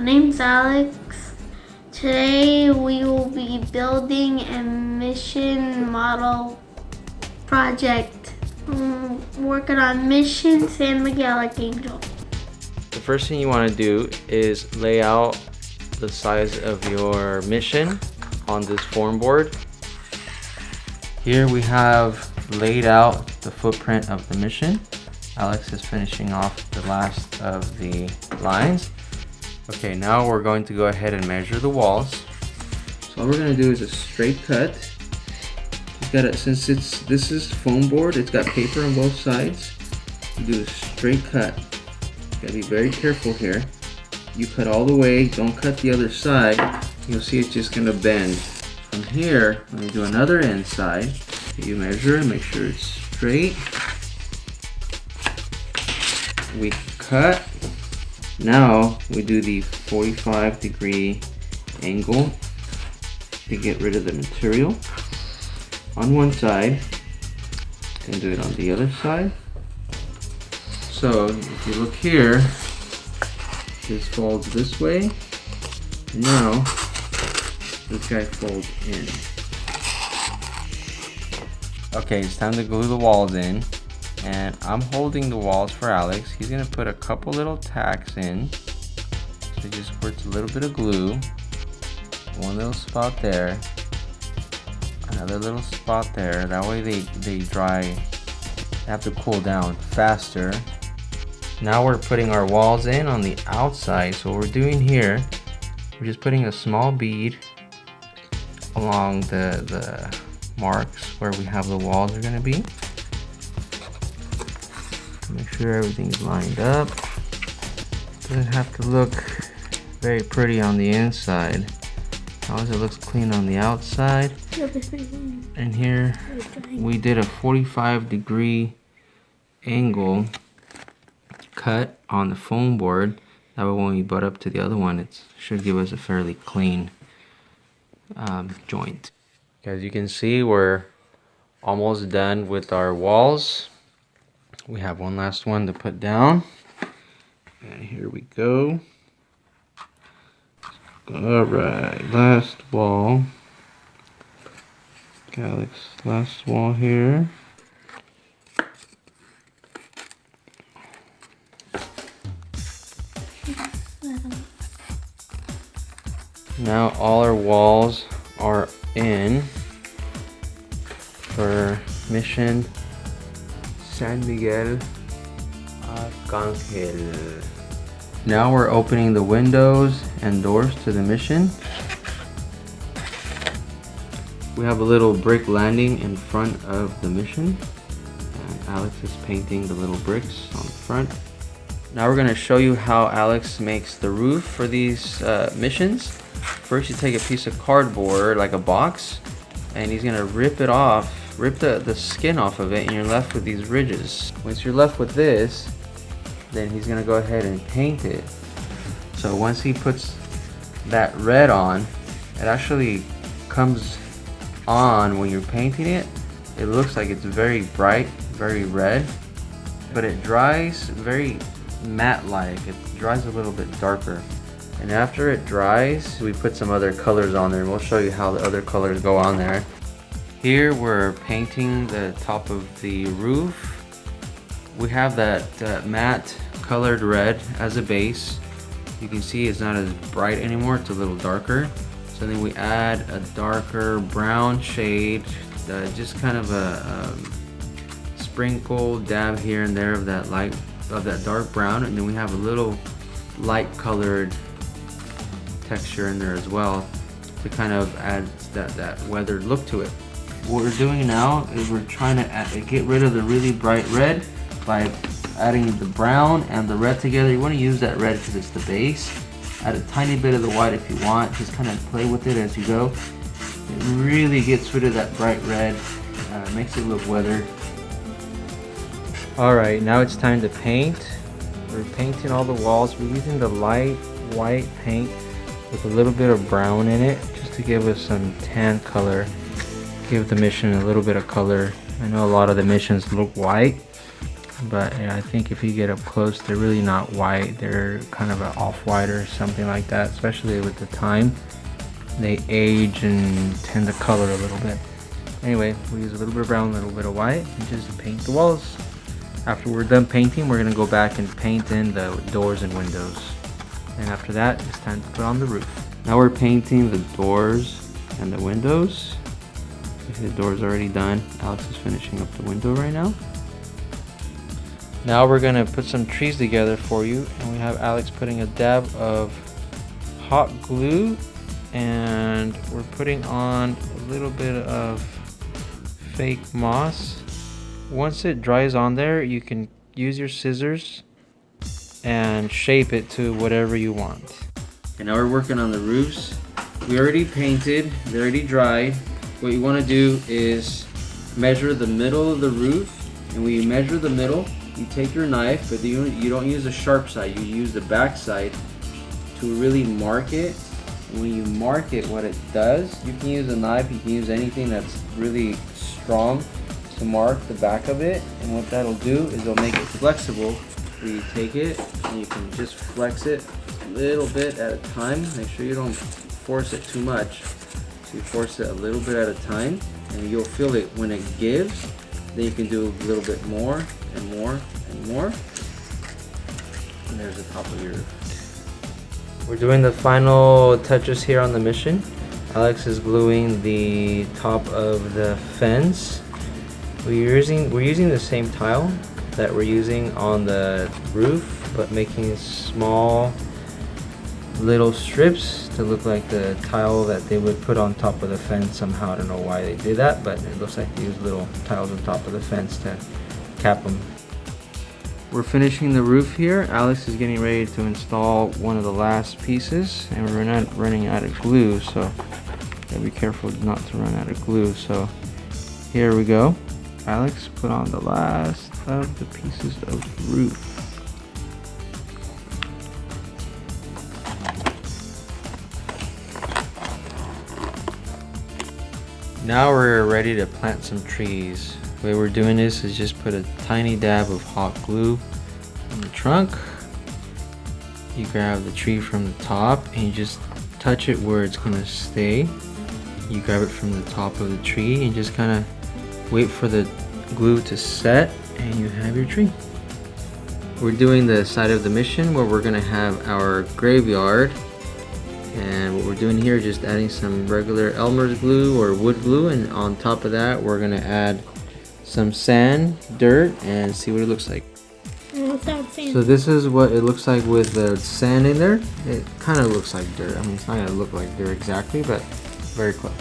name's Alex. Today we will be building a mission model project. Working on mission San Miguel Arcangel. The first thing you want to do is lay out the size of your mission on this form board. Here we have laid out the footprint of the mission. Alex is finishing off the last of the lines. Okay, now we're going to go ahead and measure the walls. So all we're going to do is a straight cut. You got it, since this is foam board, it's got paper on both sides. You do a straight cut. You gotta be very careful here. You cut all the way, don't cut the other side. You'll see it's just gonna bend. From here, when you do another inside, you measure, make sure it's straight. We cut. Now we do the 45-degree angle to get rid of the material on one side, and do it on the other side. So if you look here, this folds this way. Now this guy folds in. Okay, it's time to glue the walls in, and I'm holding the walls for Alex. He's gonna put a couple little tacks in. So he just squirts a little bit of glue. One little spot there. Another little spot there. That way they dry. They have to cool down faster. Now we're putting our walls in on the outside. So what we're doing here, we're just putting a small bead along the marks where we have the walls are gonna be. Make sure everything's lined up. Doesn't have to look very pretty on the inside, as long as it looks clean on the outside. And here we did a 45-degree angle cut on the foam board. That way when we butt up to the other one, it should give us a fairly clean joint. As you can see, we're almost done with our walls. We have one last one to put down. And here we go. Alright, last wall. Alex, last wall here. Now all our walls are in for mission San Miguel Arcangel. Now we're opening the windows and doors to the mission. We have a little brick landing in front of the mission, and Alex is painting the little bricks on the front. Now we're going to show you how Alex makes the roof for these missions. First you take a piece of cardboard, like a box, and he's going to rip it off, rip the skin off of it, and you're left with these ridges. Once you're left with this, then he's going to go ahead and paint it. So once he puts that red on, it actually comes on when you're painting it. It looks like it's very bright, very red, but it dries very matte-like. It dries a little bit darker. And after it dries, we put some other colors on there, and we'll show you how the other colors go on there. Here we're painting the top of the roof. We have that matte colored red as a base. You can see it's not as bright anymore, it's a little darker. So then we add a darker brown shade, just kind of a sprinkle dab here and there of that dark brown, and then we have a little light colored texture in there as well to kind of add that weathered look to it. What we're doing now is we're trying to get rid of the really bright red by adding the brown and the red together. You want to use that red because it's the base. Add a tiny bit of the white if you want. Just kind of play with it as you go. It really gets rid of that bright red. Makes it look weathered. Alright, now it's time to paint. We're painting all the walls. We're using the light white paint with a little bit of brown in it, just to give us some tan color. Give the mission a little bit of color. I know a lot of the missions look white, But yeah, I think if you get up close, they're really not white. They're kind of an off-white or something like that, especially with the time. They age and tend to color a little bit. Anyway, we use a little bit of brown, a little bit of white, and just paint the walls. After we're done painting, we're gonna go back and paint in the doors and windows. And after that, it's time to put on the roof. Now we're painting the doors and the windows. The door's already done. Alex is finishing up the window right now. Now we're gonna put some trees together for you, and we have Alex putting a dab of hot glue, and we're putting on a little bit of fake moss. Once it dries on there, you can use your scissors and shape it to whatever you want. And now we're working on the roofs. We already painted, they're already dried. What you want to do is measure the middle of the roof, and when you measure the middle, you take your knife, but you don't use the sharp side, you use the back side to really mark it. And when you mark it, what it does, you can use a knife, you can use anything that's really strong to mark the back of it, and what that'll do is it'll make it flexible. Where you take it and you can just flex it a little bit at a time. Make sure you don't force it too much. So you force it a little bit at a time, and you'll feel it when it gives. Then you can do a little bit more and more and more. And there's the top of your roof. We're doing the final touches here on the mission. Alex is gluing the top of the fence. We're using the same tile that we're using on the roof, but making small little strips to look like the tile that they would put on top of the fence somehow. I don't know why they did that, but it looks like they used little tiles on top of the fence to cap them. We're finishing the roof here. Alex is getting ready to install one of the last pieces, and we're not running out of glue, so gotta be careful not to run out of glue. So here we go. Alex put on the last of the pieces of roof. Now we're ready to plant some trees. The way we're doing this is just put a tiny dab of hot glue on the trunk. You grab the tree from the top and you just touch it where it's gonna stay. You grab it from the top of the tree and just kind of wait for the glue to set, and you have your tree. We're doing the side of the mission where we're gonna have our graveyard, and what we're doing here is just adding some regular Elmer's glue or wood glue, and on top of that we're gonna add some sand, dirt, and see what it looks like. Without sand. So this is what it looks like with the sand in there. It kind of looks like dirt. I mean, it's not gonna look like dirt exactly, but very close.